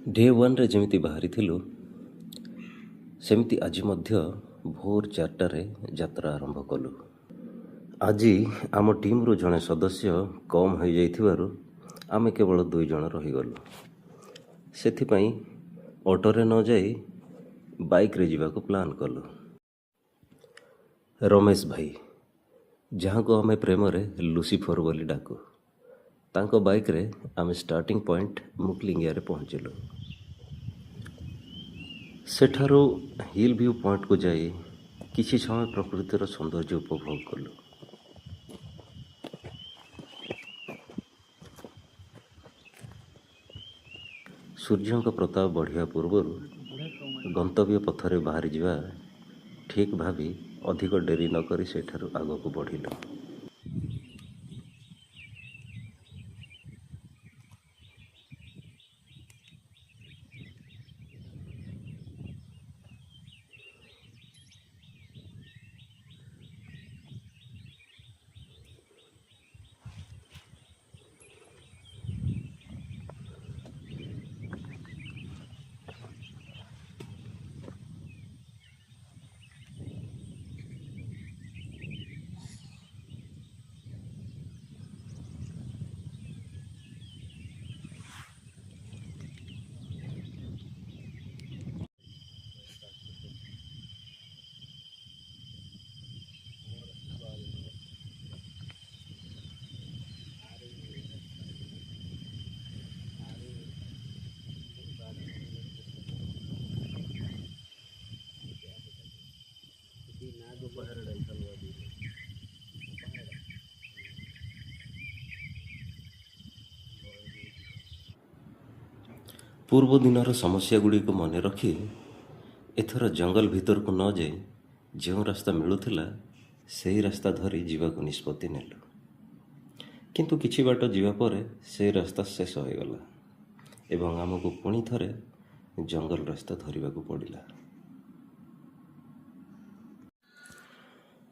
Day ୱାନ୍ରେ ଯେମିତି ବାହାରିଥିଲୁ ସେମିତି ଆଜି ମଧ୍ୟ ଭୋର 4ଟାରେ ଯାତ୍ରା ଆରମ୍ଭ କଲୁ। ଆଜି ଆମ ଟିମ୍ରୁ ଜଣେ ସଦସ୍ୟ କମ୍ ହୋଇଯାଇଥିବାରୁ ଆମେ କେବଳ 2 ଜଣ ରହିଗଲୁ। ସେଥିପାଇଁ ଅଟୋରେ ନ ଯାଇ ବାଇକ୍ରେ ଯିବାକୁ ପ୍ଲାନ୍ କଲୁ। ରମେଶ ଭାଇ, ଯାହାକୁ ଆମେ ପ୍ରେମରେ ଲୁସିଫର ବୋଲି ଡାକୁ, ତାଙ୍କ ବାଇକ୍ରେ ଆମେ ଷ୍ଟାର୍ଟିଂ ପଏଣ୍ଟ ମୁକ୍ଲିଙ୍ଗିଆରେ ପହଞ୍ଚିଲୁ। ସେଠାରୁ ହିଲ୍ ଭ୍ୟୁ ପଏଣ୍ଟକୁ ଯାଇ କିଛି ସମୟ ପ୍ରକୃତିର ସୌନ୍ଦର୍ଯ୍ୟ ଉପଭୋଗ କଲୁ। ସୂର୍ଯ୍ୟଙ୍କ ପ୍ରତାପ ବଢ଼ିବା ପୂର୍ବରୁ ଗନ୍ତବ୍ୟ ପଥରେ ବାହାରିଯିବା ଠିକ୍ ଭାବି ଅଧିକ ଡେରି ନ କରି ସେଠାରୁ ଆଗକୁ ବଢ଼ିଲୁ। ପୂର୍ବ ଦିନର ସମସ୍ୟା ଗୁଡ଼ିକୁ ମନେ ରଖି ଏଥର ଜଙ୍ଗଲ ଭିତରକୁ ନ ଯାଇ ଯେଉଁ ରାସ୍ତା ମିଳୁଥିଲା ସେହି ରାସ୍ତା ଧରି ଯିବାକୁ ନିଷ୍ପତ୍ତି ନେଲୁ। କିନ୍ତୁ କିଛି ବାଟ ଯିବା ପରେ ସେହି ରାସ୍ତା ଶେଷ ହୋଇଗଲା ଏବଂ ଆମକୁ ପୁଣି ଥରେ ଜଙ୍ଗଲ ରାସ୍ତା ଧରିବାକୁ ପଡ଼ିଲା।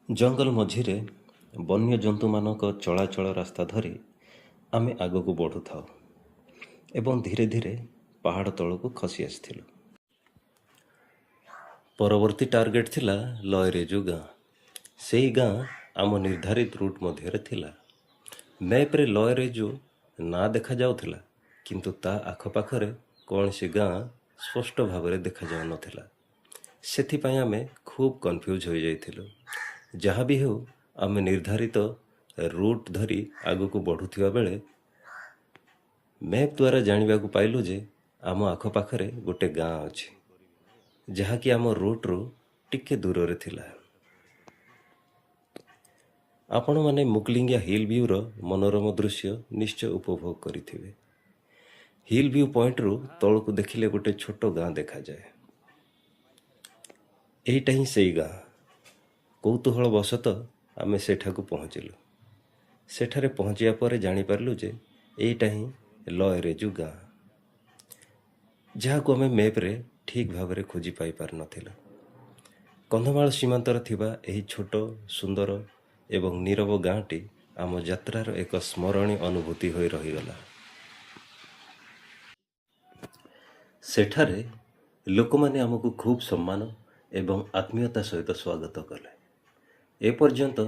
ଜଙ୍ଗଲ ମଝିରେ ବନ୍ୟଜନ୍ତୁମାନଙ୍କ ଚଳାଚଳ ରାସ୍ତା ଧରି ଆମେ ଆଗକୁ ବଢ଼ୁଥାଉ ଏବଂ ଧୀରେ ଧୀରେ ପାହାଡ଼ ତଳକୁ ଖସି ଆସିଥିଲୁ। ପରବର୍ତ୍ତୀ ଟାର୍ଗେଟ୍ ଥିଲା ଲୟରେଜୁ ଗାଁ। ସେହି ଗାଁ ଆମ ନିର୍ଦ୍ଧାରିତ ରୁଟ୍ ମଧ୍ୟରେ ଥିଲା। ମ୍ୟାପ୍ରେ ଲୟରେଜୁ ନାଁ ଦେଖାଯାଉଥିଲା, କିନ୍ତୁ ତା ଆଖପାଖରେ କୌଣସି ଗାଁ ସ୍ପଷ୍ଟ ଭାବରେ ଦେଖାଯାଉନଥିଲା। ସେଥିପାଇଁ ଆମେ ଖୁବ୍ କନଫ୍ୟୁଜ୍ ହୋଇଯାଇଥିଲୁ। ଯାହା ବି ହେଉ, ଆମେ ନିର୍ଦ୍ଧାରିତ ରୁଟ୍ ଧରି ଆଗକୁ ବଢ଼ୁଥିବା ବେଳେ ମ୍ୟାପ୍ ଦ୍ୱାରା ଜାଣିବାକୁ ପାଇଲୁ ଯେ ଆମ ଆଖପାଖରେ ଗୋଟେ ଗାଁ ଅଛି, ଯାହାକି ଆମ ରୁଟ୍ରୁ ଟିକେ ଦୂରରେ ଥିଲା। ଆପଣମାନେ ମୁକ୍ଲିଙ୍ଗିଆ ହିଲ୍ ଭ୍ୟୁର ମନୋରମ ଦୃଶ୍ୟ ନିଶ୍ଚୟ ଉପଭୋଗ କରିଥିବେ। ହିଲ୍ ଭ୍ୟୁ ପଏଣ୍ଟରୁ ତଳକୁ ଦେଖିଲେ ଗୋଟେ ଛୋଟ ଗାଁ ଦେଖାଯାଏ। ଏଇଟା ହିଁ ସେଇ ଗାଁ। କୌତୂହଳବଶତଃ ଆମେ ସେଠାକୁ ପହଞ୍ଚିଲୁ। ସେଠାରେ ପହଞ୍ଚିବା ପରେ ଜାଣିପାରିଲୁ ଯେ ଏଇଟା ହିଁ ଲୟରେଜୁ ଗାଁ, ଯାହାକୁ ଆମେ ମ୍ୟାପ୍ରେ ଠିକ୍ ଭାବରେ ଖୋଜି ପାଇପାରିନଥିଲୁ। କନ୍ଧମାଳ ସୀମାନ୍ତରେ ଥିବା ଏହି ଛୋଟ, ସୁନ୍ଦର ଏବଂ ନୀରବ ଗାଁଟି ଆମ ଯାତ୍ରାର ଏକ ସ୍ମରଣୀୟ ଅନୁଭୂତି ହୋଇ ରହିଗଲା। ସେଠାରେ ଲୋକମାନେ ଆମକୁ ଖୁବ୍ ସମ୍ମାନ ଏବଂ ଆତ୍ମୀୟତା ସହିତ ସ୍ୱାଗତ କଲେ। ଏପର୍ଯ୍ୟନ୍ତ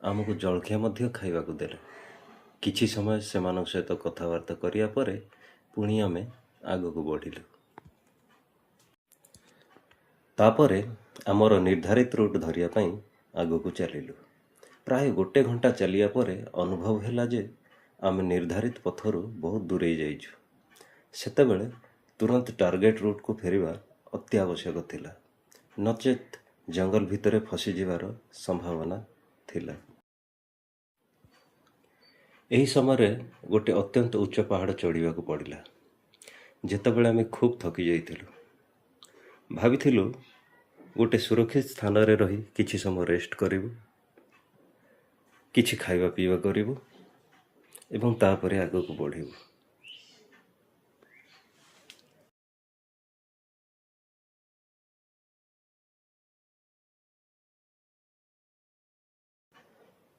ଆମକୁ ଜଳଖିଆ ମଧ୍ୟ ଖାଇବାକୁ ଦେଲେ। କିଛି ସମୟ ସେମାନଙ୍କ ସହିତ କଥାବାର୍ତ୍ତା କରିବା ପରେ ପୁଣି ଆମେ ଆଗକୁ ବଢ଼ିଲୁ। ତାପରେ ଆମର ନିର୍ଦ୍ଧାରିତ ରୁଟ୍ ଧରିବା ପାଇଁ ଆଗକୁ ଚାଲିଲୁ। ପ୍ରାୟ 1 ଘଣ୍ଟା ଚାଲିବା ପରେ ଅନୁଭବ ହେଲା ଯେ ଆମେ ନିର୍ଦ୍ଧାରିତ ପଥରୁ ବହୁତ ଦୂରେଇ ଯାଇଛୁ। ସେତେବେଳେ ତୁରନ୍ତ ଟାର୍ଗେଟ୍ ରୁଟ୍କୁ ଫେରିବା ଅତ୍ୟାବଶ୍ୟକ ଥିଲା, ନଚେତ୍ ଜଙ୍ଗଲ ଭିତରେ ଫସିଯିବାର ସମ୍ଭାବନା ଥିଲା। ଏହି ସମୟରେ ଗୋଟେ ଅତ୍ୟନ୍ତ ଉଚ୍ଚ ପାହାଡ଼ ଚଢ଼ିବାକୁ ପଡ଼ିଲା। ଯେତେବେଳେ ଆମେ ଖୁବ୍ ଥକି ଯାଇଥିଲୁ, ଭାବିଥିଲୁ ଗୋଟେ ସୁରକ୍ଷିତ ସ୍ଥାନରେ ରହି କିଛି ସମୟ ରେଷ୍ଟ କରିବୁ, କିଛି ଖାଇବା ପିଇବା କରିବୁ ଏବଂ ତାପରେ ଆଗକୁ ବଢ଼ିବୁ।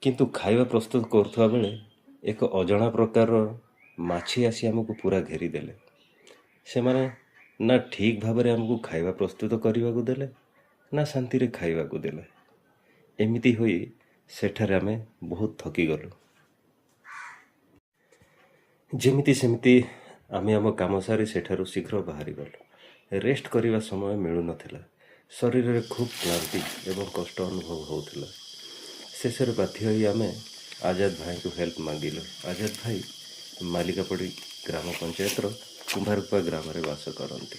କିନ୍ତୁ ଖାଇବା ପ୍ରସ୍ତୁତ କରୁଥିବା ବେଳେ ଏକ ଅଜଣା ପ୍ରକାରର ମାଛି ଆସି ଆମକୁ ପୁରା ଘେରିଦେଲେ। ସେମାନେ ନା ଠିକ୍ ଭାବରେ ଆମକୁ ଖାଇବା ପ୍ରସ୍ତୁତ କରିବାକୁ ଦେଲେ, ନା ଶାନ୍ତିରେ ଖାଇବାକୁ ଦେଲେ। ଏମିତି ହୋଇ ସେଠାରେ ଆମେ ବହୁତ ଥକିଗଲୁ। ଯେମିତି ସେମିତି ଆମେ ଆମ କାମ ସାରି ସେଠାରୁ ଶୀଘ୍ର ବାହାରିଗଲୁ। ରେଷ୍ଟ କରିବା ସମୟ ମିଳୁନଥିଲା। ଶରୀରରେ ଖୁବ୍ କ୍ଳାନ୍ତି ଏବଂ କଷ୍ଟ ଅନୁଭବ ହେଉଥିଲା। ଶେଷରେ ବାଧ୍ୟ ହୋଇ ଆମେ ଆଜାଦ ଭାଇଙ୍କୁ ହେଲ୍ପ ମାଗିଲୁ। ଆଜାଦ ଭାଇ ମାଲିକାପଡ଼ି ଗ୍ରାମ ପଞ୍ଚାୟତର କୁମ୍ଭାରକୁପା ଗ୍ରାମରେ ବାସ କରନ୍ତି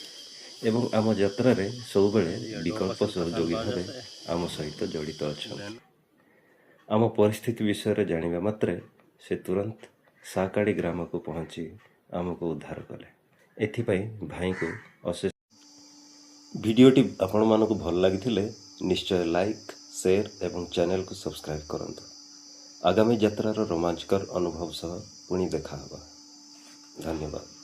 ଏବଂ ଆମ ଯାତ୍ରାରେ ସବୁବେଳେ ବିକଳ୍ପ ସହଯୋଗୀ ଭାବେ ଆମ ସହିତ ଜଡ଼ିତ ଅଛନ୍ତି। ଆମ ପରିସ୍ଥିତି ବିଷୟରେ ଜାଣିବା ମାତ୍ରେ ସେ ତୁରନ୍ତ ସାକାଡ଼ି ଗ୍ରାମକୁ ପହଞ୍ଚି ଆମକୁ ଉଦ୍ଧାର କଲେ। ଏଥିପାଇଁ ଭାଇଙ୍କୁ ଅଶେଷ। ଭିଡ଼ିଓଟି ଆପଣମାନଙ୍କୁ ଭଲ ଲାଗିଥିଲେ ନିଶ୍ଚୟ ଲାଇକ୍, ସେୟାର ଏବଂ ଚ୍ୟାନେଲକୁ ସବସ୍କ୍ରାଇବ୍ କରନ୍ତୁ। ଆଗାମୀ ଯାତ୍ରାର ରୋମାଞ୍ଚକର ଅନୁଭବ ସହ ପୁଣି ଦେଖା ହେବା। ଧନ୍ୟବାଦ।